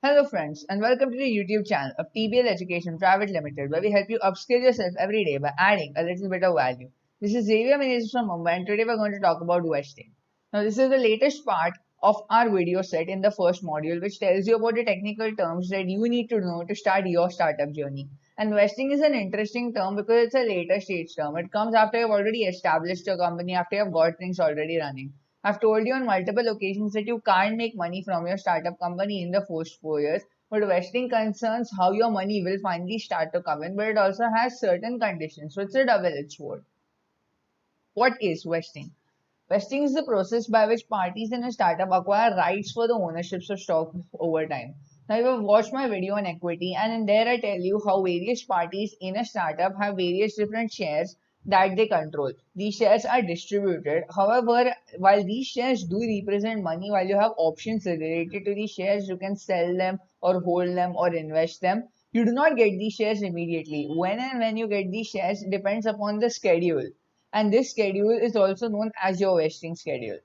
Hello friends and welcome to the YouTube channel of TBL Education Private Limited, where we help you upskill yourself every day by adding a little bit of value. This is Xavier Menezes from Mumbai, and today we're going to talk about vesting. Now this is the latest part of our video set in the first module, which tells you about the technical terms that you need to know to start your startup journey. And vesting is an interesting term because it's a later stage term. It comes after you've already established your company, after you've got things already running. I've told you on multiple occasions that you can't make money from your startup company in the first 4 years, but vesting concerns how your money will finally start to come in, but it also has certain conditions, so it's a double-edged sword. What is vesting? Vesting is the process by which parties in a startup acquire rights for the ownerships of stock over time. Now, you have watched my video on equity, and in there I tell you how various parties in a startup have various different shares that they control. These shares are distributed. However, while these shares do represent money, while you have options related to these shares, you can sell them or hold them or invest them. You do not get these shares immediately. When and when you get these shares depends upon the schedule, and this schedule is also known as your vesting schedule.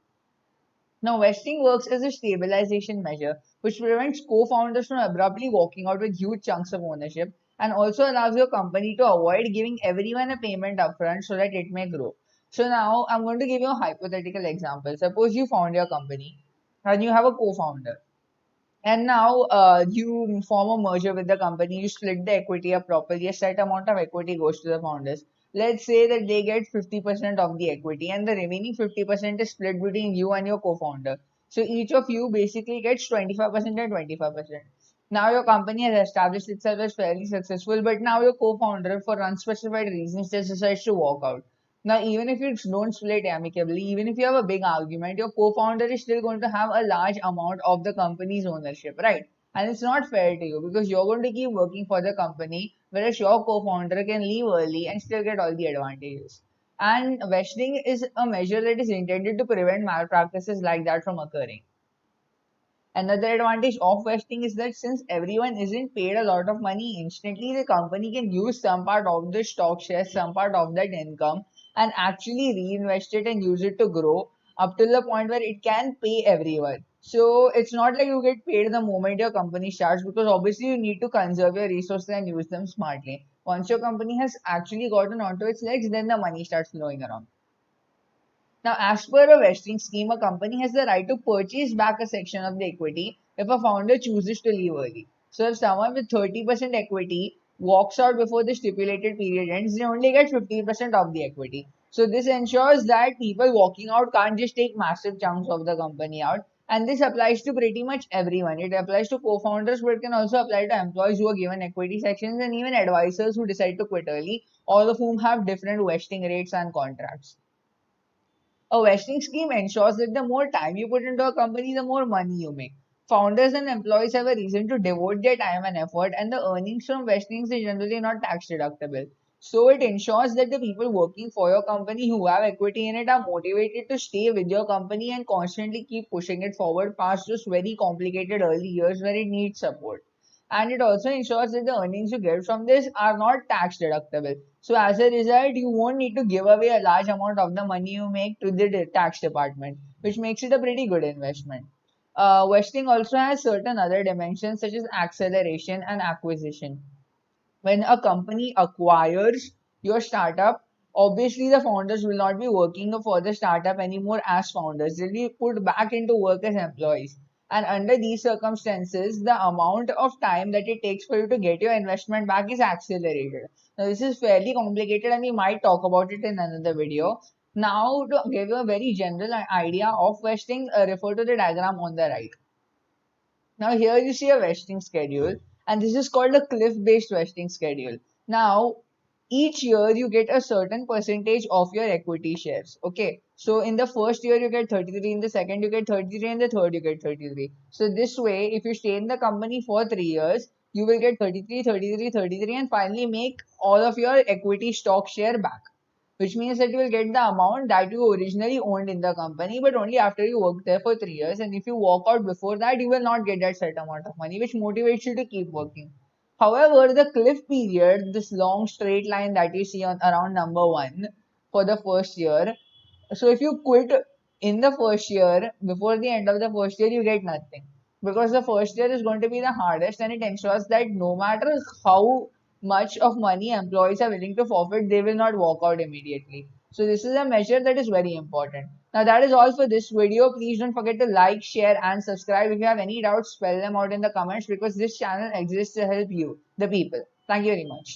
Now, vesting works as a stabilization measure which prevents co-founders from abruptly walking out with huge chunks of ownership and also allows your company to avoid giving everyone a payment upfront so that it may grow. So now I'm going to give you a hypothetical example. Suppose you found your company and you have a co-founder, and now you form a merger with the company, you split the equity up properly, a set amount of equity goes to the founders. Let's say that they get 50% of the equity and the remaining 50% is split between you and your co-founder. So each of you basically gets 25% and 25%. Now your company has established itself as fairly successful, but now your co-founder, for unspecified reasons, just decides to walk out. Now, even if you don't split amicably, even if you have a big argument, your co-founder is still going to have a large amount of the company's ownership, right? And it's not fair to you because you're going to keep working for the company, whereas your co-founder can leave early and still get all the advantages. And vesting is a measure that is intended to prevent malpractices like that from occurring. Another advantage of vesting is that since everyone isn't paid a lot of money instantly, the company can use some part of the stock shares, some part of that income, and actually reinvest it and use it to grow up to the point where it can pay everyone. So it's not like you get paid the moment your company starts, because obviously you need to conserve your resources and use them smartly. Once your company has actually gotten onto its legs, then the money starts flowing around. Now, as per a vesting scheme, a company has the right to purchase back a section of the equity if a founder chooses to leave early. So, if someone with 30% equity walks out before the stipulated period ends, they only get 50% of the equity. So, this ensures that people walking out can't just take massive chunks of the company out. And this applies to pretty much everyone. It applies to co founders, but it can also apply to employees who are given equity sections and even advisors who decide to quit early, all of whom have different vesting rates and contracts. A vesting scheme ensures that the more time you put into a company, the more money you make. Founders and employees have a reason to devote their time and effort, and the earnings from vestings is generally not tax deductible. So it ensures that the people working for your company who have equity in it are motivated to stay with your company and constantly keep pushing it forward past those very complicated early years where it needs support. And it also ensures that the earnings you get from this are not tax deductible. So as a result, you won't need to give away a large amount of the money you make to the tax department, which makes it a pretty good investment. Vesting also has certain other dimensions such as acceleration and acquisition. When a company acquires your startup, obviously the founders will not be working for the startup anymore as founders. They'll be put back into work as employees. And under these circumstances, the amount of time that it takes for you to get your investment back is accelerated. Now, this is fairly complicated and we might talk about it in another video. Now, to give you a very general idea of vesting, refer to the diagram on the right. Now here you see a vesting schedule, and this is called a cliff-based vesting schedule. Now each year you get a certain percentage of your equity shares. Okay, so in the first year you get 33, in the second you get 33, and the third you get 33. So this way, if you stay in the company for 3 years, you will get 33, 33, 33, and finally make all of your equity stock share back, which means that you will get the amount that you originally owned in the company, but only after you worked there for 3 years. And if you walk out before that, you will not get that set amount of money, which motivates you to keep working. However, the cliff period, this long straight line that you see on around number one for the first year. So if you quit in the first year, before the end of the first year, you get nothing. because the first year is going to be the hardest, and it ensures that no matter how much of money employees are willing to forfeit, they will not walk out immediately. So this is a measure that is very important. Now that is all for this video. Please don't forget to like, share and subscribe. If you have any doubts, spell them out in the comments because this channel exists to help you, the people. Thank you very much.